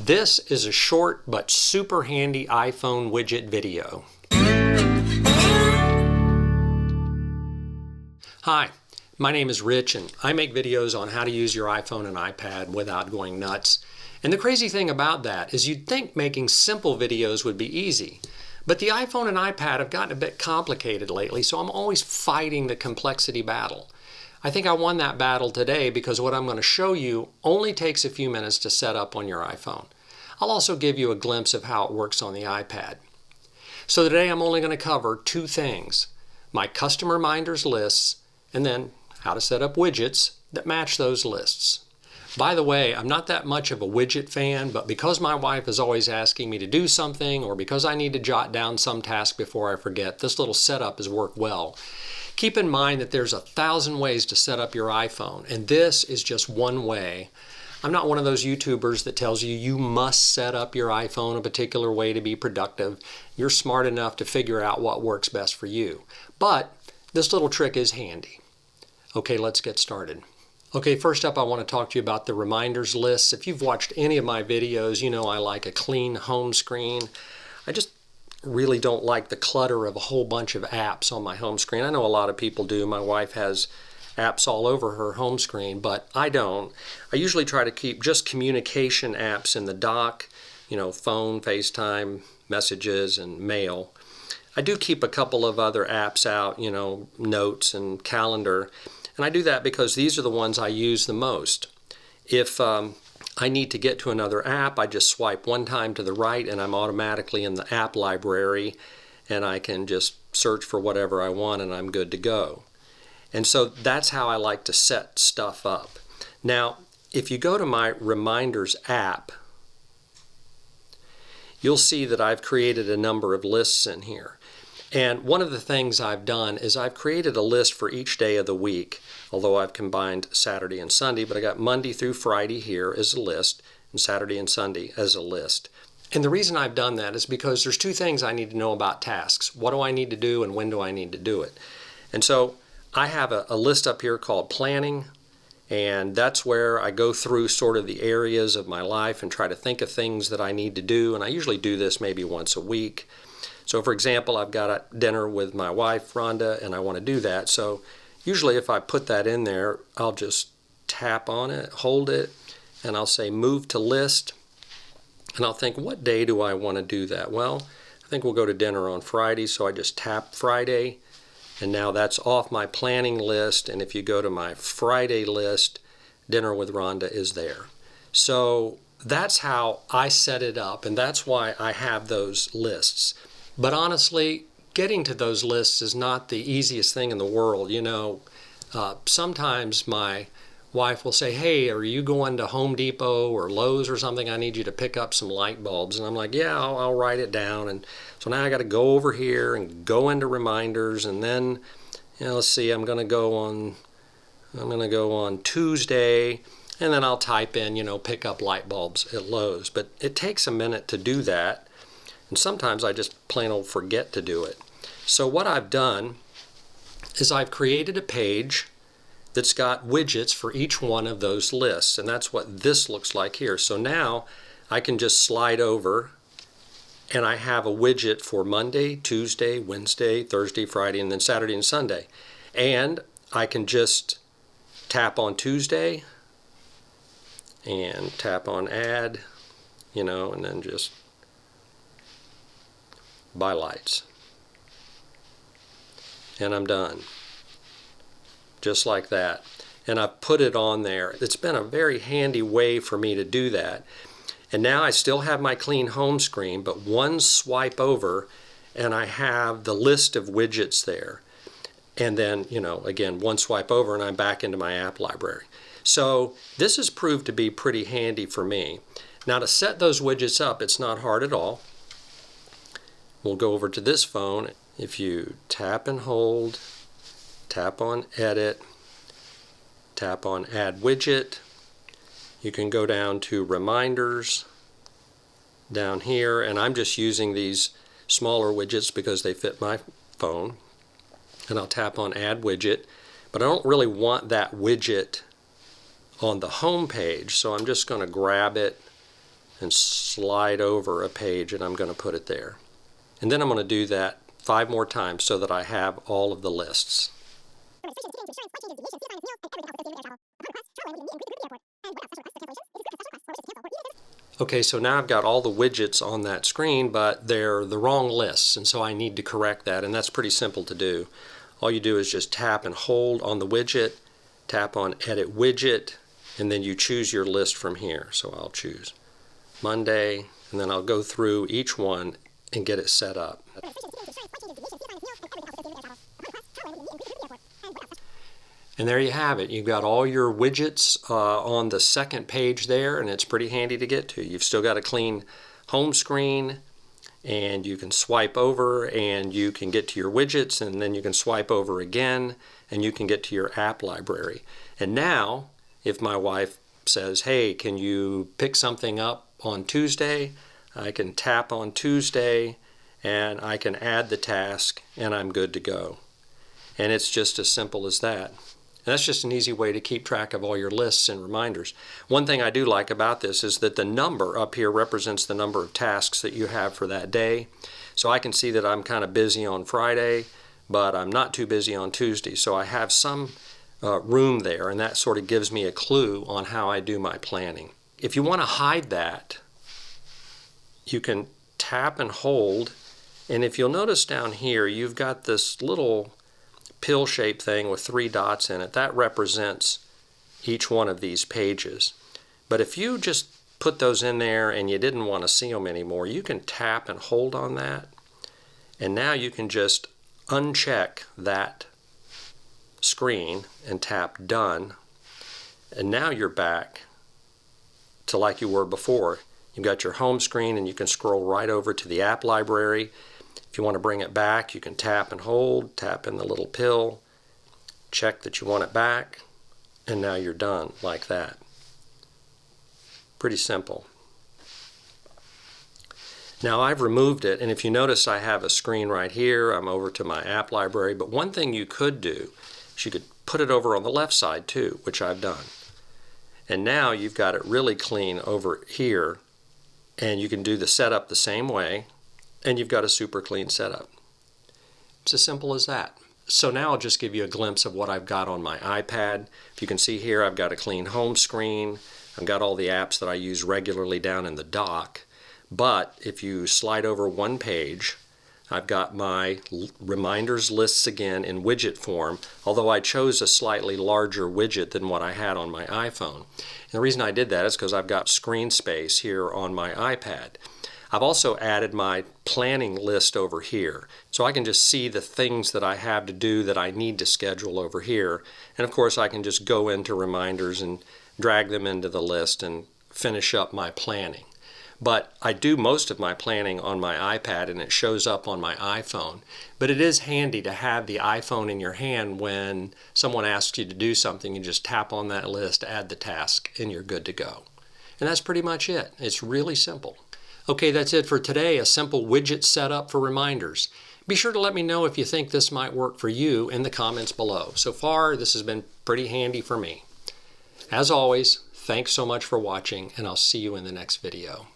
This is a short but super handy iPhone widget video. Hi, my name is Rich and I make videos on how to use your iPhone and iPad without going nuts. And the crazy thing about that is you'd think making simple videos would be easy. But the iPhone and iPad have gotten a bit complicated lately, so I'm always fighting the complexity battle. I think I won that battle today because what I'm going to show you only takes a few minutes to set up on your iPhone. I'll also give you a glimpse of how it works on the iPad. So today I'm only going to cover two things: my custom reminders lists, and then how to set up widgets that match those lists. By the way, I'm not that much of a widget fan, but because my wife is always asking me to do something, or because I need to jot down some task before I forget, this little setup has worked well. Keep in mind that there's 1,000 ways to set up your iPhone, and this is just one way. I'm not one of those YouTubers that tells you you must set up your iPhone a particular way to be productive. You're smart enough to figure out what works best for you. But this little trick is handy. Okay, let's get started. Okay, first up I want to talk to you about the reminders lists. If you've watched any of my videos, you know I like a clean home screen. I just really don't like the clutter of a whole bunch of apps on my home screen. I know a lot of people do. My wife has apps all over her home screen, but I don't. I usually try to keep just communication apps in the dock, you know, phone, FaceTime, messages, and mail. I do keep a couple of other apps out, you know, notes and calendar, and I do that because these are the ones I use the most. If I need to get to another app, I just swipe one time to the right and I'm automatically in the app library, and I can just search for whatever I want and I'm good to go. And so that's how I like to set stuff up. Now, if you go to my Reminders app, you'll see that I've created a number of lists in here. And one of the things I've done is I've created a list for each day of the week, although I've combined Saturday and Sunday, but I got Monday through Friday here as a list and Saturday and Sunday as a list. And the reason I've done that is because there's two things I need to know about tasks. What do I need to do and when do I need to do it? And so I have a list up here called Planning, and that's where I go through sort of the areas of my life and try to think of things that I need to do, and I usually do this maybe once a week. So for example, I've got a dinner with my wife, Rhonda, and I want to do that. So usually if I put that in there, I'll just tap on it, hold it, and I'll say Move to List, and I'll think, what day do I want to do that? Well, I think we'll go to dinner on Friday, so I just tap Friday, and now that's off my planning list, and if you go to my Friday list, Dinner with Rhonda is there. So that's how I set it up, and that's why I have those lists. But honestly, getting to those lists is not the easiest thing in the world. You know, sometimes my wife will say, hey, are you going to Home Depot or Lowe's or something? I need you to pick up some light bulbs. And I'm like, yeah, I'll write it down. And so now I got to go over here and go into reminders. And then, you know, let's see, I'm going to go on Tuesday. And then I'll type in, you know, pick up light bulbs at Lowe's. But it takes a minute to do that. And sometimes I just plain old forget to do it. So what I've done is I've created a page that's got widgets for each one of those lists, and that's what this looks like here. So now I can just slide over and I have a widget for Monday, Tuesday, Wednesday, Thursday, Friday, and then Saturday and Sunday. And I can just tap on Tuesday and tap on Add, you know, and then just buy lights. And I'm done. Just like that. And I've put it on there. It's been a very handy way for me to do that. And now I still have my clean home screen, but one swipe over and I have the list of widgets there. And then, you know, again, one swipe over and I'm back into my app library. So this has proved to be pretty handy for me. Now to set those widgets up, it's not hard at all. We'll go over to this phone. If you tap and hold, tap on Edit, tap on Add Widget, you can go down to Reminders down here, and I'm just using these smaller widgets because they fit my phone. And I'll tap on Add Widget, but I don't really want that widget on the home page, so I'm just going to grab it and slide over a page, and I'm going to put it there. And then I'm going to do that 5 more times so that I have all of the lists. Okay, so now I've got all the widgets on that screen, but they're the wrong lists, and so I need to correct that, and that's pretty simple to do. All you do is just tap and hold on the widget, tap on Edit Widget, and then you choose your list from here. So I'll choose Monday, and then I'll go through each one and get it set up. And there you have it. You've got all your widgets on the second page there, and it's pretty handy to get to. You've still got a clean home screen, and you can swipe over and you can get to your widgets, and then you can swipe over again and you can get to your app library. And now, if my wife says, hey, can you pick something up on Tuesday, I can tap on Tuesday and I can add the task and I'm good to go. And it's just as simple as that. And that's just an easy way to keep track of all your lists and reminders. One thing I do like about this is that the number up here represents the number of tasks that you have for that day. So I can see that I'm kind of busy on Friday, but I'm not too busy on Tuesday. So I have some room there, and that sort of gives me a clue on how I do my planning. If you want to hide that, you can tap and hold, and if you'll notice down here, you've got this little pill-shaped thing with 3 dots in it. That represents each one of these pages. But if you just put those in there and you didn't want to see them anymore, you can tap and hold on that, and now you can just uncheck that screen and tap Done, and now you're back to like you were before. You've got your home screen, and you can scroll right over to the app library. If you want to bring it back, you can tap and hold, tap in the little pill, check that you want it back, and now you're done like that. Pretty simple. Now I've removed it, and if you notice I have a screen right here. I'm over to my app library, but one thing you could do is you could put it over on the left side too, which I've done. And now you've got it really clean over here, and you can do the setup the same way, and you've got a super clean setup. It's as simple as that. So now I'll just give you a glimpse of what I've got on my iPad. If you can see here, I've got a clean home screen. I've got all the apps that I use regularly down in the dock. But if you slide over one page, I've got my reminders lists again in widget form, although I chose a slightly larger widget than what I had on my iPhone. And the reason I did that is because I've got screen space here on my iPad. I've also added my planning list over here, so I can just see the things that I have to do that I need to schedule over here. And of course I can just go into reminders and drag them into the list and finish up my planning. But I do most of my planning on my iPad, and it shows up on my iPhone. But it is handy to have the iPhone in your hand when someone asks you to do something. You just tap on that list, add the task, and you're good to go. And that's pretty much it. It's really simple. Okay, that's it for today, a simple widget setup for reminders. Be sure to let me know if you think this might work for you in the comments below. So far, this has been pretty handy for me. As always, thanks so much for watching, and I'll see you in the next video.